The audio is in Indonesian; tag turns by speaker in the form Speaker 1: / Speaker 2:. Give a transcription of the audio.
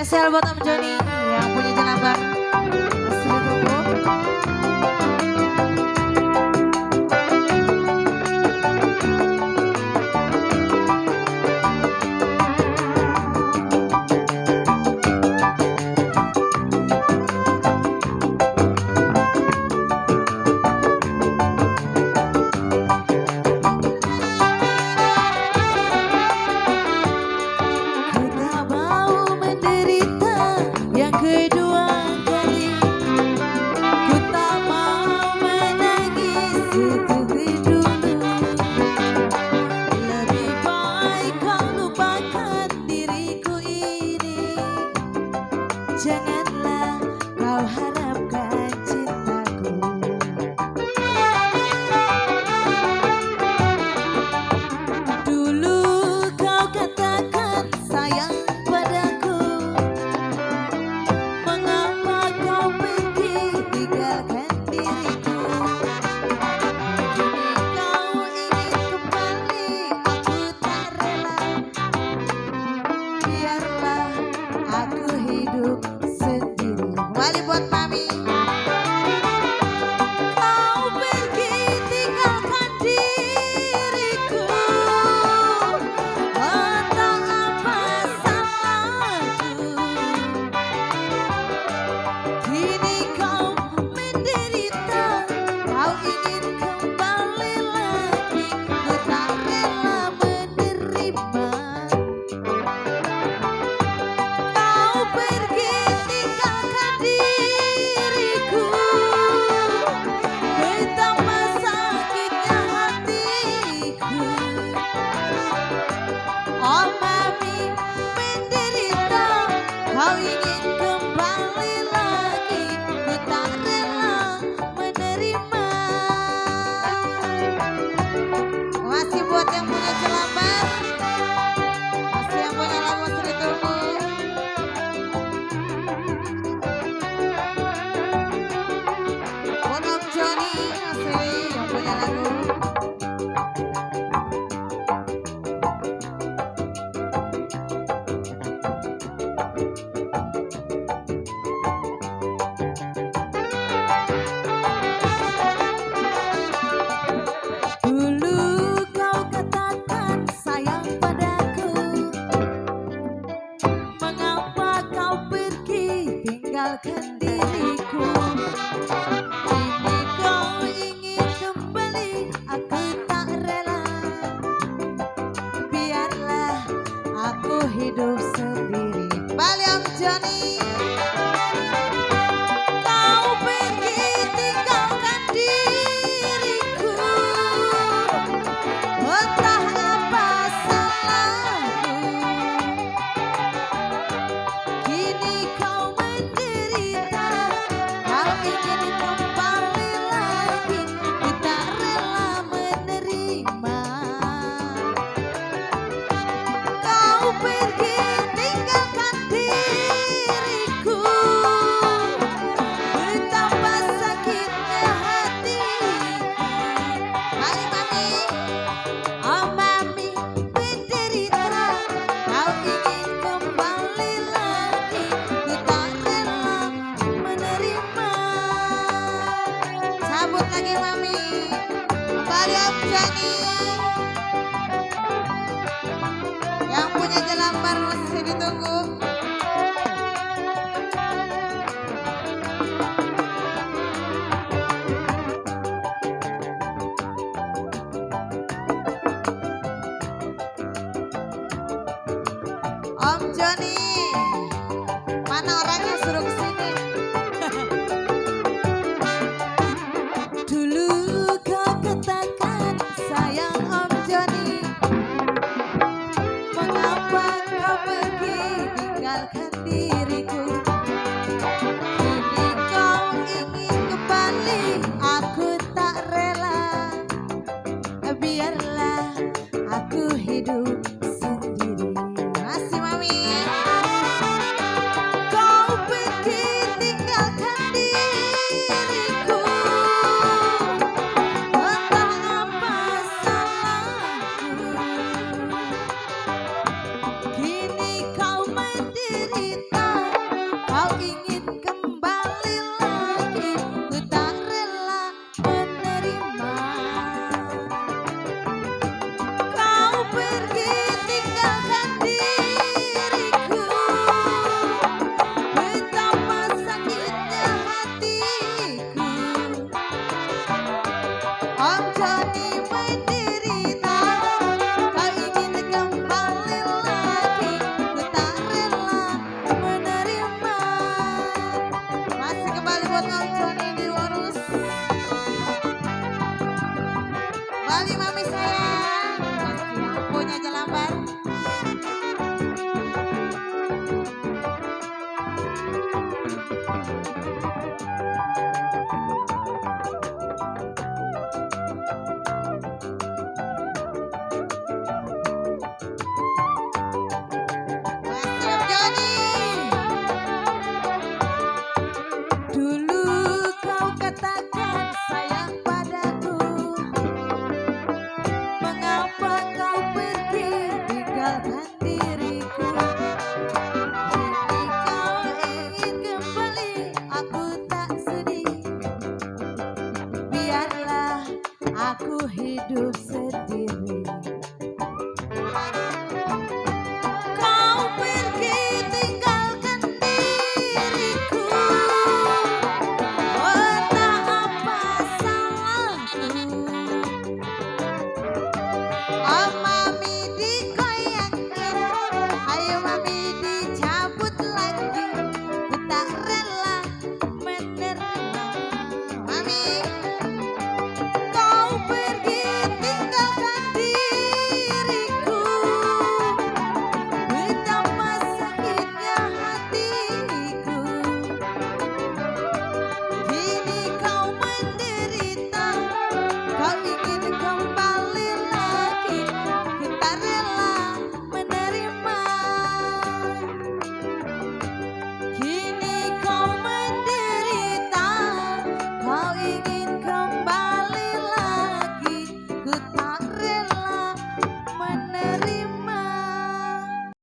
Speaker 1: Spesial buat Om Joni yang punya Jelambar. Masih ditunggu. Janganlah kau harapkan cintaku. Dulu kau katakan sayang padaku, mengapa kau pergi tinggalkan diriku? Kini kau ingin kembali, aku tak rela. Biarlah aku hidup sendiri. Kembali buat Mami. Kau pergi tinggalkan diriku, entah apa salahku. Kini kau menderita, kau ingin kembali lagi, ku tak rela menerima. Kau pergi tinggalkan diriku, betapa sakitnya hatiku. Oh Mami menderita, kau ingin kembali lagi, ku tak rela menerima. Masih buat yang punya Jelambar, masih yang punya lagu masih ditunggu. Buat Om Joni masih yang punya lagu. Dulu kau katakan sayang padaku, mengapa kau pergi tinggalkan diriku? Kini kau ingin kembali, aku tak rela. Biarlah aku hidup sendiri. Kembali Om Joni. Kau pergi tinggalkan diriku, entah apa salahku. Kini kau menderita, kau ingin kembali lagi, ku tak rela menerima. Kau pergi tinggalkan diriku, betapa sakitnya hatiku. Mari Mami. Oh Mami menderita, kau ingin kembali lagi, ku tak rela menerima. Cabut lagi Mami. Kembali Om Joni. Yang punya Jelambar masih ditunggu. Om Joni, mana orangnya suruh kesini? Dulu kau katakan sayang Om Joni, mengapa kau pergi tinggalkan diriku?